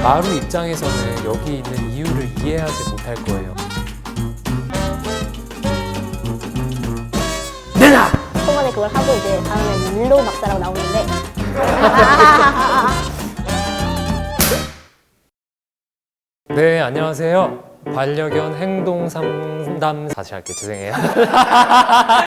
마루 입장에서는 여기 있는 이유를 이해하지 못할 거예요. 내놔! 초반에 그걸 하고 이제 다음에 밀로 박사라고 나오는데 네, 안녕하세요. 반려견 행동 상담 다시 할게요. 죄송해요.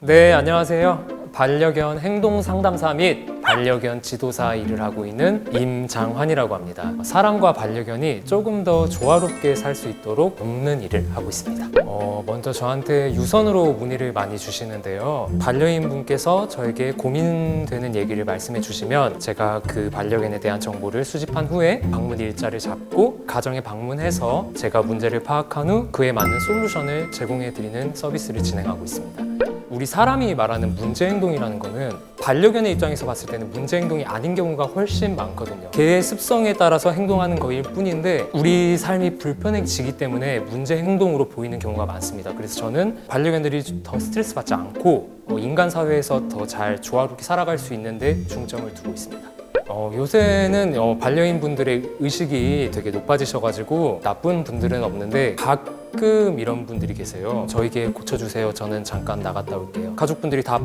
네, 안녕하세요. 반려견 행동 상담사 및 반려견 지도사 일을 하고 있는 임장환이라고 합니다. 사람과 반려견이 조금 더 조화롭게 살 수 있도록 돕는 일을 하고 있습니다. 먼저 저한테 유선으로 문의를 많이 주시는데요. 반려인 분께서 저에게 고민되는 얘기를 말씀해 주시면 제가 그 반려견에 대한 정보를 수집한 후에 방문 일자를 잡고 가정에 방문해서 제가 문제를 파악한 후 그에 맞는 솔루션을 제공해 드리는 서비스를 진행하고 있습니다. 우리 사람이 말하는 문제 행동이라는 거는 반려견의 입장에서 봤을 때는 문제 행동이 아닌 경우가 훨씬 많거든요. 개의 습성에 따라서 행동하는 거일 뿐인데 우리 삶이 불편해지기 때문에 문제 행동으로 보이는 경우가 많습니다. 그래서 저는 반려견들이 더 스트레스 받지 않고 인간 사회에서 더 잘 조화롭게 살아갈 수 있는데 중점을 두고 있습니다. 요새는 반려인 분들의 의식이 되게 높아지셔가지고 나쁜 분들은 없는데 가끔 이런 분들이 계세요. 저에게 고쳐주세요. 저는 잠깐 나갔다 올게요. 가족분들이 다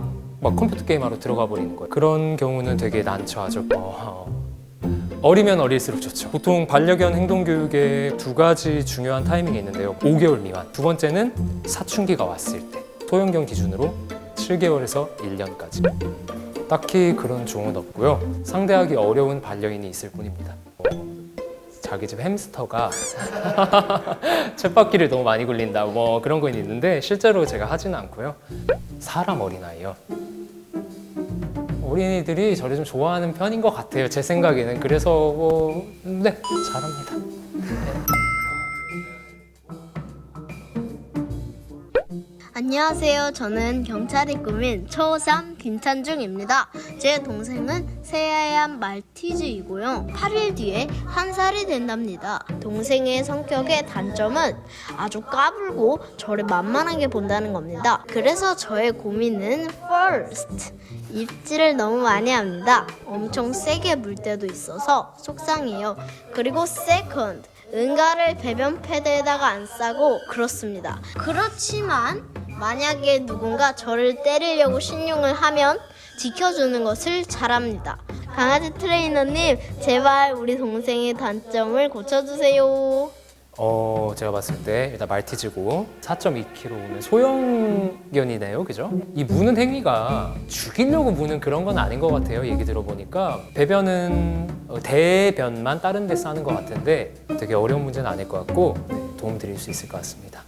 막 컴퓨터 게임하러 들어가 버리는 거예요. 그런 경우는 되게 난처하죠. 어리면 어릴수록 좋죠. 보통 반려견 행동교육에 두 가지 중요한 타이밍이 있는데요. 5개월 미만. 두 번째는 사춘기가 왔을 때. 소형견 기준으로 7개월에서 1년까지. 딱히 그런 종은 없고요. 상대하기 어려운 반려인이 있을 뿐입니다. 자기 집 햄스터가 쳇바퀴를 너무 많이 굴린다 뭐 그런 건 있는데 실제로 제가 하지는 않고요. 사람 어린아이요. 어린이들이 저를 좀 좋아하는 편인 것 같아요. 제 생각에는. 그래서 네, 잘합니다. 안녕하세요. 저는 경찰이 꾸민 초3 김찬중입니다. 제 동생은 새하얀 말티즈이고요. 8일 뒤에 1살이 된답니다. 동생의 성격의 단점은 아주 까불고 저를 만만하게 본다는 겁니다. 그래서 저의 고민은 first, 입질을 너무 많이 합니다. 엄청 세게 물 때도 있어서 속상해요. 그리고 second, 응가를 배변 패드에다가 안 싸고 그렇습니다. 그렇지만 만약에 누군가 저를 때리려고 신용을 하면 지켜주는 것을 잘합니다. 강아지 트레이너님, 제발 우리 동생의 단점을 고쳐주세요. 제가 봤을 때 일단 말티즈고 4.2kg는 소형견이네요. 그죠? 이 무는 행위가 죽이려고 무는 그런 건 아닌 것 같아요. 얘기 들어보니까 배변은 대변만 다른 데 싸는 것 같은데 되게 어려운 문제는 아닐 것 같고 도움 드릴 수 있을 것 같습니다.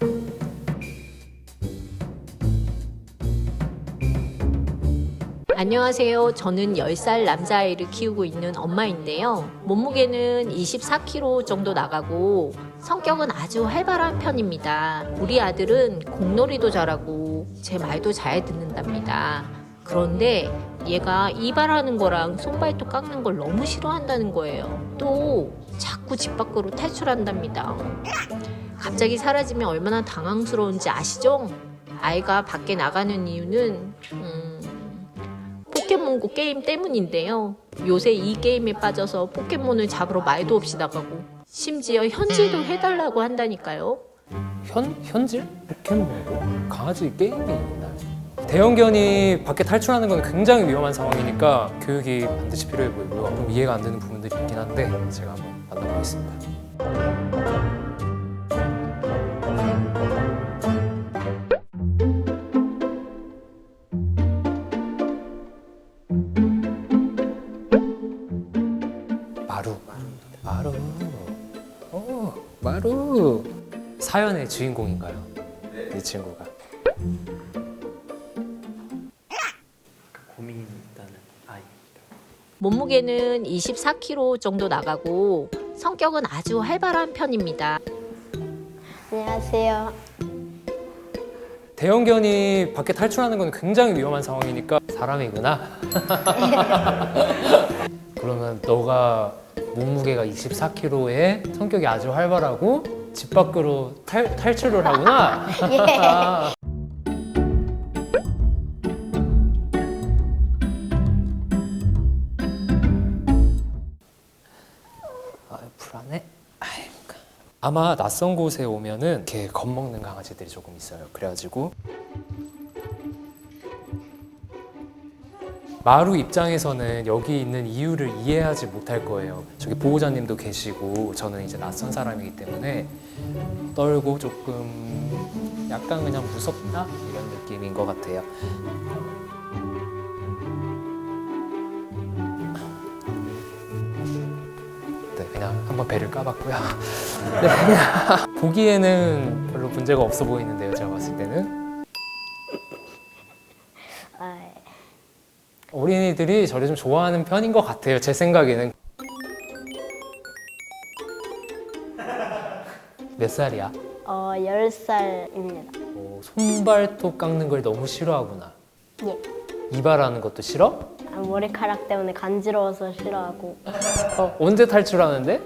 안녕하세요. 저는 10살 남자아이를 키우고 있는 엄마인데요. 몸무게는 24kg 정도 나가고 성격은 아주 활발한 편입니다. 우리 아들은 공놀이도 잘하고 제 말도 잘 듣는답니다. 그런데 얘가 이발하는 거랑 손발톱 깎는 걸 너무 싫어한다는 거예요. 또 자꾸 집 밖으로 탈출한답니다. 갑자기 사라지면 얼마나 당황스러운지 아시죠? 아이가 밖에 나가는 이유는 포켓몬고 게임 때문인데요. 요새 이 게임에 빠져서 포켓몬을 잡으러 말도 없이 나가고 심지어 현질도 해달라고 한다니까요. 현질? 포켓몬고? 강아지 게임이 있나요? 대형견이 밖에 탈출하는 건 굉장히 위험한 상황이니까 교육이 반드시 필요해 보이고요. 좀 이해가 안 되는 부분들이 있긴 한데 제가 한번 만나보겠습니다. 마루. 사연의 주인공인가요? 이 친구가. 고민이 있다는 아이입니다. 몸무게는 24kg 정도 나가고 성격은 아주 활발한 편입니다. 안녕하세요. 대형견이 밖에 탈출하는 건 굉장히 위험한 상황이니까 사람이구나. 그러면 너가 몸무게가 24kg에 성격이 아주 활발하고 집 밖으로 탈출을 하구나. 예. 불안해. 아마 낯선 곳에 오면은 이렇게 겁먹는 강아지들이 조금 있어요. 그래가지고 마루 입장에서는 여기 있는 이유를 이해하지 못할 거예요. 저기 보호자님도 계시고 저는 이제 낯선 사람이기 때문에 떨고 조금 약간 그냥 무섭다 이런 느낌인 것 같아요. 네, 그냥 한번 배를 까봤고요. 네, 그냥 보기에는 별로 문제가 없어 보이는데요, 제가 봤을 때는. 아, 어린이들이 저를 좀 좋아하는 편인 것 같아요, 제 생각에는. 몇 살이야? 10살입니다. 손발톱 깎는 걸 너무 싫어하구나. 예. 이발하는 것도 싫어? 머리카락 때문에 간지러워서 싫어하고 언제 탈출하는데?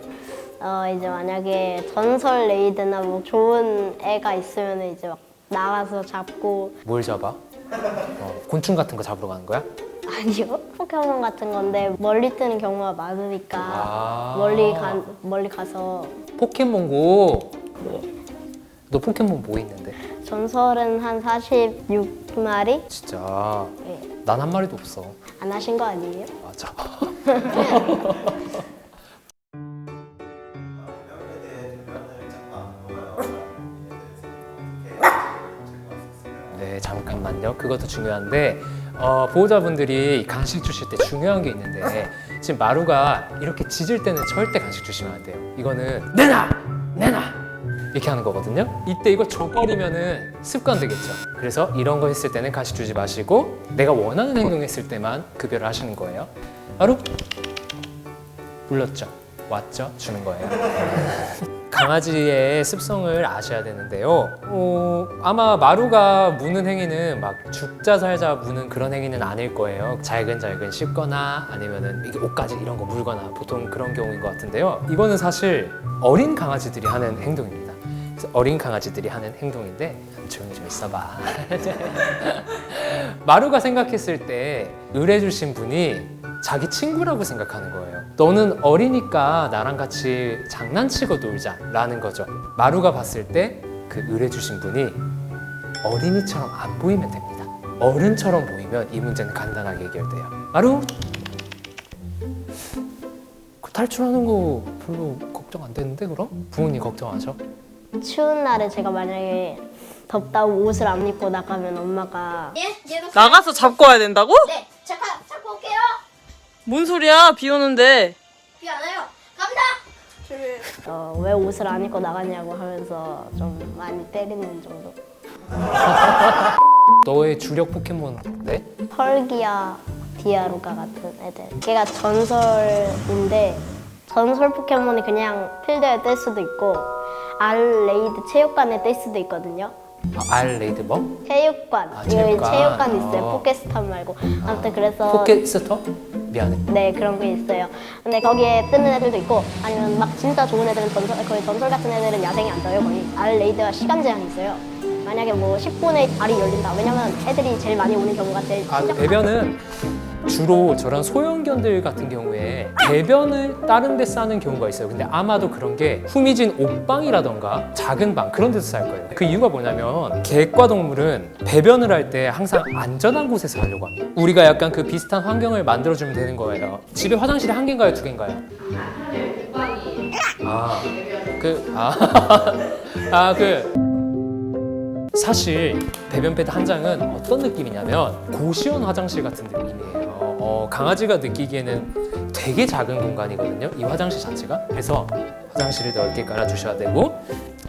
이제 만약에 전설 레이드나 뭐 좋은 애가 있으면 이제 막 나가서 잡고 뭘 잡아? 곤충 같은 거 잡으러 가는 거야? 아니요 포켓몬 같은 건데 멀리 뜨는 경우가 많으니까 아. 멀리 가서 포켓몬고. 너 포켓몬 뭐 있는데? 전설은 한 46마리? 진짜 예. 난 한 마리도 없어. 안 하신 거 아니에요? 맞아. 네, 잠깐만요. 그것도 중요한데 보호자분들이 간식 주실 때 중요한 게 있는데 지금 마루가 이렇게 짖을 때는 절대 간식 주시면 안 돼요. 이거는 내놔! 내놔! 이렇게 하는 거거든요. 이때 이거 줘버리면은 습관되겠죠. 그래서 이런 거 했을 때는 간식 주지 마시고 내가 원하는 행동했을 때만 급여를 하시는 거예요. 마루 불렀죠. 왔죠. 주는 거예요. 강아지의 습성을 아셔야 되는데요. 아마 마루가 무는 행위는 막 죽자 살자 무는 그런 행위는 아닐 거예요. 잘근잘근 씹거나 아니면은 이게 옷가지 이런 거 물거나 보통 그런 경우인 것 같은데요. 이거는 사실 어린 강아지들이 하는 행동입니다. 그래서 어린 강아지들이 하는 행동인데 조용히 좀 있어봐. 마루가 생각했을 때 의뢰주신 분이 자기 친구라고 생각하는 거예요. 너는 어리니까 나랑 같이 장난치고 놀자 라는 거죠. 마루가 봤을 때 그 의뢰주신 분이 어린이처럼 안 보이면 됩니다. 어른처럼 보이면 이 문제는 간단하게 해결돼요. 마루! 그 탈출하는 거 별로 걱정 안 되는데 그럼? 부모님 걱정하셔? 추운 날에 제가 만약에 덥다고 옷을 안 입고 나가면 엄마가 나가서 잡고 와야 된다고? 네, 잠깐 잡고 올게요. 뭔 소리야? 비 오는데. 비 안 와요. 갑니다. 왜 옷을 안 입고 나가냐고 하면서 좀 많이 때리는 정도. 너의 주력 포켓몬 네? 펄기아, 디아루가 같은 애들. 걔가 전설인데 전설 포켓몬이 그냥 필드에 뜰 수도 있고 알레이드 체육관에 뜰 수도 있거든요. 알레이드 뭐? 체육관. 아, 여기 체육관. 체육관 있어요. 아. 포켓스탑 말고. 아무튼 그래서 포켓스터? 미안해. 네 그런 게 있어요. 근데 거기에 뜨는 애들도 있고 아니면 막 진짜 좋은 애들은 거의 전설 같은 애들은 야생에 안 떠요. 거의 알레이드가 시간 제한이 있어요. 만약에 뭐 10분에 알이 열린다. 왜냐면 애들이 제일 많이 오는 경우가 제일 그 배변은 주로 저런 소형견들 같은 경우에 배변을 다른 데 싸는 경우가 있어요. 근데 아마도 그런 게 후미진 옷방이라던가 작은 방 그런 데서 쌀 거예요. 그 이유가 뭐냐면 객과 동물은 배변을 할 때 항상 안전한 곳에서 하려고 합니다. 우리가 약간 그 비슷한 환경을 만들어주면 되는 거예요. 집에 화장실이 한 개인가요? 두 개인가요? 사실 배변 패드 한 장은 어떤 느낌이냐면 고시원 화장실 같은 느낌이에요. 강아지가 느끼기에는 되게 작은 공간이거든요. 이 화장실 자체가. 그래서 화장실을 넓게 깔아주셔야 되고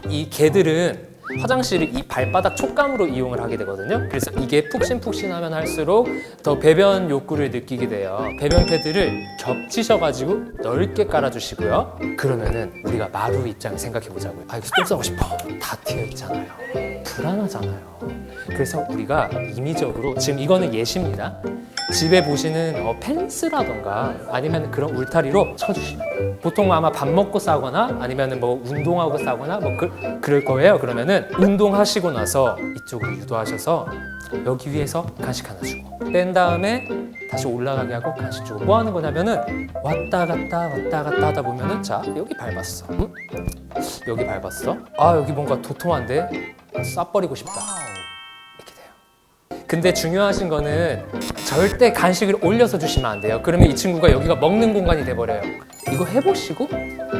이 개들은 화장실을 이 발바닥 촉감으로 이용을 하게 되거든요. 그래서 이게 푹신푹신하면 할수록 더 배변 욕구를 느끼게 돼요. 배변 패드를 겹치셔가지고 넓게 깔아주시고요. 그러면은 우리가 마루 입장을 생각해 보자고요. 아, 여기서 똥 싸고 싶어. 다 튀어 있잖아요. 불안하잖아요. 그래서 우리가 임의적으로 지금 이거는 예시입니다. 집에 보시는 펜스라던가 아니면 그런 울타리로 쳐주시면 돼요. 보통 아마 밥 먹고 싸거나 아니면 뭐 운동하고 싸거나 뭐 그럴 거예요. 그러면은 운동하시고 나서 이쪽으로 유도하셔서 여기 위에서 간식 하나 주고 뺀 다음에 다시 올라가게 하고 간식 주고 뭐 하는 거냐면은 왔다 갔다 하다 보면은 자 여기 밟았어. 응? 여기 밟았어. 아 여기 뭔가 도톰한데 쏴버리고 싶다. 이렇게 돼요. 근데 중요하신 거는 절대 간식을 올려서 주시면 안 돼요. 그러면 이 친구가 여기가 먹는 공간이 돼버려요. 이거 해보시고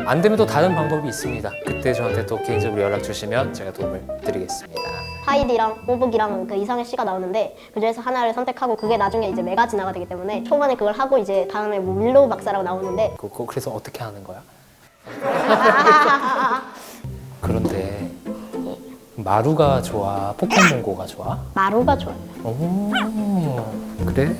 안 되면 또 다른 방법이 있습니다. 그때 저한테 또 개인적으로 연락 주시면 제가 도움을 드리겠습니다. 하이디랑 꼬북이랑 그 이상의 씨가 나오는데 그 중에서 하나를 선택하고 그게 나중에 이제 메가진화가 되기 때문에 초반에 그걸 하고 이제 다음에 뭐 윌로우 박사라고 나오는데 그래서 어떻게 하는 거야? 그런데 마루가 좋아? 포켓몬고가 좋아? 마루가 좋아요. 오, 그래?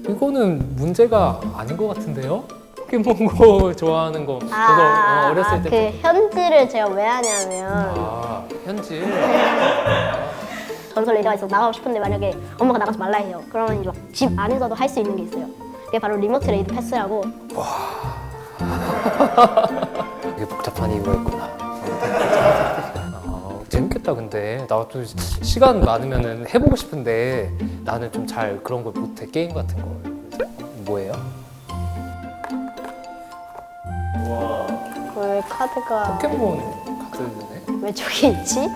이거는 문제가 아닌 것 같은데요? 포켓몬고 좋아하는 거 저도 어렸을 때 그 현질을 제가 왜 하냐면 현질 전설 레이더가 있어서 나가고 싶은데 만약에 엄마가 나가지 말라 해요. 그러면 이제 집 안에서도 할 수 있는 게 있어요. 그게 바로 리모트 레이드 패스라고. 이게 복잡한 이유가 있구나. 재밌겠다. 근데 나도 시간 많으면은 해보고 싶은데 나는 좀 잘 그런 걸 못해. 게임 같은 걸. 그래서 뭐예요? 왜 카드가 포켓몬 카드네. 왜 저기 있지?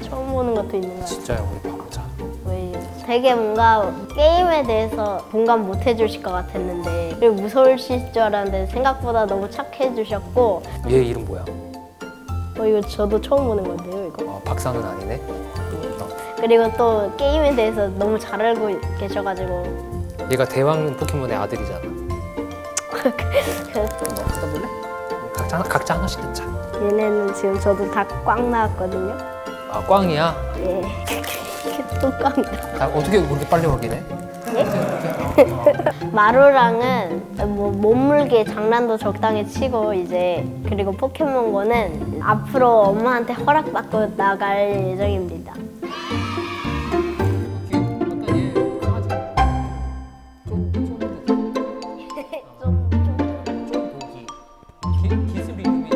처음 보는 것도 있는 거 같아. 진짜요, 우리 봐보자. 왜 되게 뭔가 게임에 대해서 공감 못 해주실 것 같았는데 그리고 무서우실 줄 알았는데 생각보다 너무 착해 주셨고 얘 이름 뭐야? 이거 저도 처음 보는 건데요 이거. 박사는 아니네. 그리고 또 게임에 대해서 너무 잘 알고 계셔가지고 얘가 대왕 포켓몬의 아들이잖아. 그래서 너 써볼래? 각자 하나씩 듣자. 얘네는 지금 저도 다 꽝 나왔거든요. 아, 꽝이야? 예. 또 꽝이다. 어떻게 그렇게 빨리 확인해? 마루랑은 뭐 몸물게 장난도 적당히 치고 이제 그리고 포켓몬고는 앞으로 엄마한테 허락받고 나갈 예정입니다. 기술 이름이